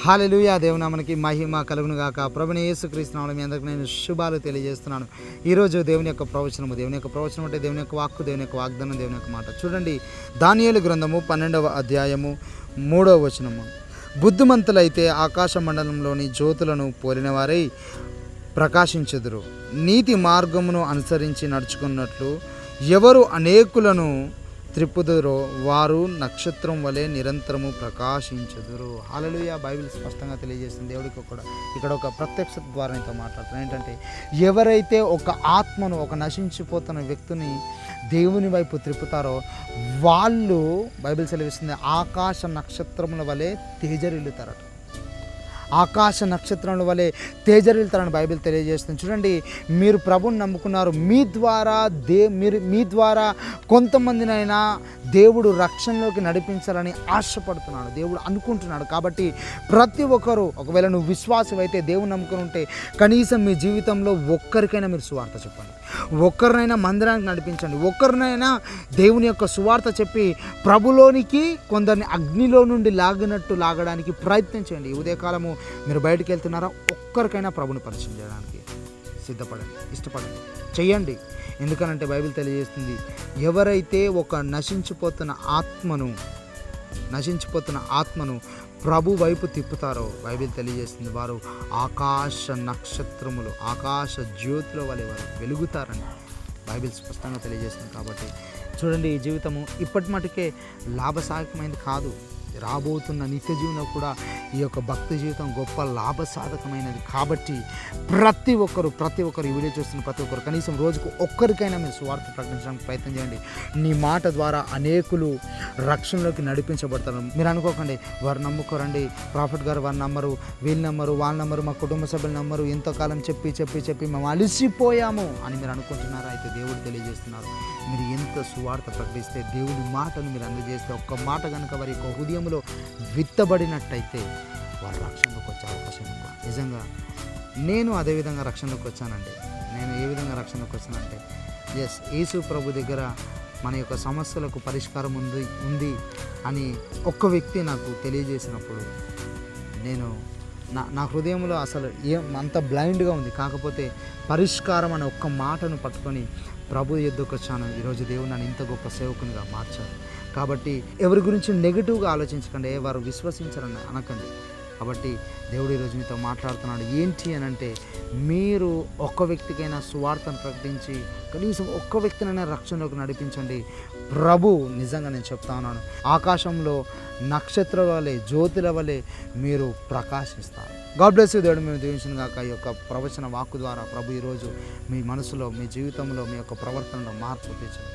హల్లెలూయా. దేవునామనికి మహిమ కలుగును గాక. ప్రభువైన యేసుక్రీస్తు నామములో మీ అందరికీ నేను శుభాలు తెలియజేస్తున్నాను. ఈరోజు దేవుని యొక్క ప్రవచనం అంటే దేవుని యొక్క వాక్కు, దేవుని యొక్క వాగ్దానం, దేవుని యొక్క మాట. చూడండి, దానియేలు గ్రంథము 12వ అధ్యాయము 3వ వచనము. బుద్ధిమంతులైతే ఆకాశ మండలంలోని జ్యోతులను పోలినవారై ప్రకాశించెదరు. నీతి మార్గమును అనుసరించి నడుచుకున్నట్లు ఎవరు అనేకులను త్రిప్పుదురో వారు నక్షత్రం వలె నిరంతరము ప్రకాశించుదురు. హల్లెలూయా. బైబిల్ స్పష్టంగా తెలియజేస్తుంది. దేవుడికి ఇక్కడ ఒక ప్రత్యక్ష ద్వారా ఇంత మాట్లాడుతున్నాను. ఏంటంటే, ఎవరైతే ఒక ఆత్మను, ఒక నశించిపోతున్న వ్యక్తిని దేవుని వైపు త్రిప్పుతారో వాళ్ళు, బైబిల్ సెలవిస్తుంది, ఆకాశ నక్షత్రముల వలె తేజరిల్లుతారట. ఆకాశ నక్షత్రముల వలె తేజరిల్లుతారని బైబిల్ తెలియజేస్తుంది. చూడండి, మీరు ప్రభువుని నమ్ముకున్నారు. మీ ద్వారా కొంతమందినైనా దేవుడు రక్షణలోకి నడిపించాలని ఆశపడుతున్నాడు, దేవుడు అనుకుంటున్నాడు. కాబట్టి ప్రతి ఒక్కరూ, ఒకవేళ నువ్వు విశ్వాసం అయితే, దేవుని నమ్ముకుని ఉంటే, కనీసం మీ జీవితంలో ఒక్కరికైనా మీరు సువార్త చెప్పండి, ఒక్కరినైనా మందిరానికి నడిపించండి, ఒక్కరినైనా దేవుని యొక్క సువార్త చెప్పి ప్రభులోనికి కొందరిని అగ్నిలో నుండి లాగడానికి ప్రయత్నం చేయండి. ఉదయకాలము మీరు బయటికి వెళ్తున్నారా, ఒక్కరికైనా ప్రభుని పరిచయం చేయడానికి సిద్ధపడండి, ఇష్టపడండి, చెయ్యండి. ఎందుకనంటే బైబిల్ తెలియజేస్తుంది, ఎవరైతే ఒక నశించిపోతున్న ఆత్మను ప్రభు వైపు తిప్పుతారో, బైబిల్ తెలియజేస్తుంది, వారు ఆకాశ నక్షత్రములు, ఆకాశ జ్యోతుల వలె వారు వెలుగుతారని బైబిల్ స్పష్టంగా తెలియజేస్తుంది. కాబట్టి చూడండి, ఈ జీవితము ఇప్పటి మటుకే లాభసాధకమైనది కాదు. రాబోతున్న నిత్య జీవనం కూడా ఈ యొక్క భక్తి జీవితం గొప్ప లాభసాధకమైనది. కాబట్టి ప్రతి ఒక్కరు ఈ వీడియో చూస్తున్న ప్రతి ఒక్కరు కనీసం రోజుకు ఒక్కరికైనా మీరు సువార్త ప్రకటించడానికి ప్రయత్నం చేయండి. నీ మాట ద్వారా అనేకులు రక్షణలోకి నడిపించబడతారు. మీరు అనుకోకండి, వారు నమ్ముకోరండి, ప్రాఫిట్ గారు వారు నమ్మరు, వీళ్ళు నమ్మరు, వాళ్ళు నమ్మరు, మా కుటుంబ సభ్యులు నమ్మరు, ఎంతోకాలం చెప్పి మేము అలసిపోయాము అని మీరు అనుకుంటున్నారా? అయితే దేవుడు తెలియజేస్తున్నారు, మీరు ఎంత సువార్త ప్రకటిస్తే, దేవుడి మాటను మీరు అందజేస్తే, ఒక్క మాట కనుక వారి యొక్క హృదయంలో విత్తబడినట్టయితే వారు రక్షణలోకి వచ్చే అవకాశం ఎక్కువ. నిజంగా నేను అదేవిధంగా రక్షణలోకి వచ్చానండి. నేను ఏ విధంగా రక్షణలోకి వచ్చానంటే, యేసు ప్రభు దగ్గర మన యొక్క సమస్యలకు పరిష్కారం ఉంది అని ఒక్క వ్యక్తి నాకు తెలియజేసినప్పుడు నేను నా హృదయంలో అసలు అంత బ్లైండ్గా ఉంది. కాకపోతే పరిష్కారం అనే ఒక్క మాటను పట్టుకొని ప్రభు ఎద్దుకు వచ్చాను. ఈరోజు దేవుడు నన్ను ఇంత గొప్ప సేవకునిగా మార్చారు. కాబట్టి ఎవరి గురించి నెగిటివ్గా ఆలోచించకండి, వారు విశ్వసించరని అనకండి. కాబట్టి దేవుడు ఈరోజు మీతో మాట్లాడుతున్నాడు. ఏంటి అని అంటే, మీరు ఒక్క వ్యక్తికైనా సువార్తను ప్రకటించి కనీసం ఒక్క వ్యక్తినైనా రక్షణలోకి నడిపించండి. ప్రభు నిజంగా నేను చెప్తా ఉన్నాను, ఆకాశంలో నక్షత్రాల వలె, జ్యోతుల వలె మీరు ప్రకాశిస్తారు. God bless you. దేవుడు మేము దీవించిన గాక. ఈ యొక్క ప్రవచన వాక్కు ద్వారా ప్రభు ఈరోజు మీ మనసులో, మీ జీవితంలో, మీ యొక్క ప్రవర్తనలో మార్పు తెచ్చింది.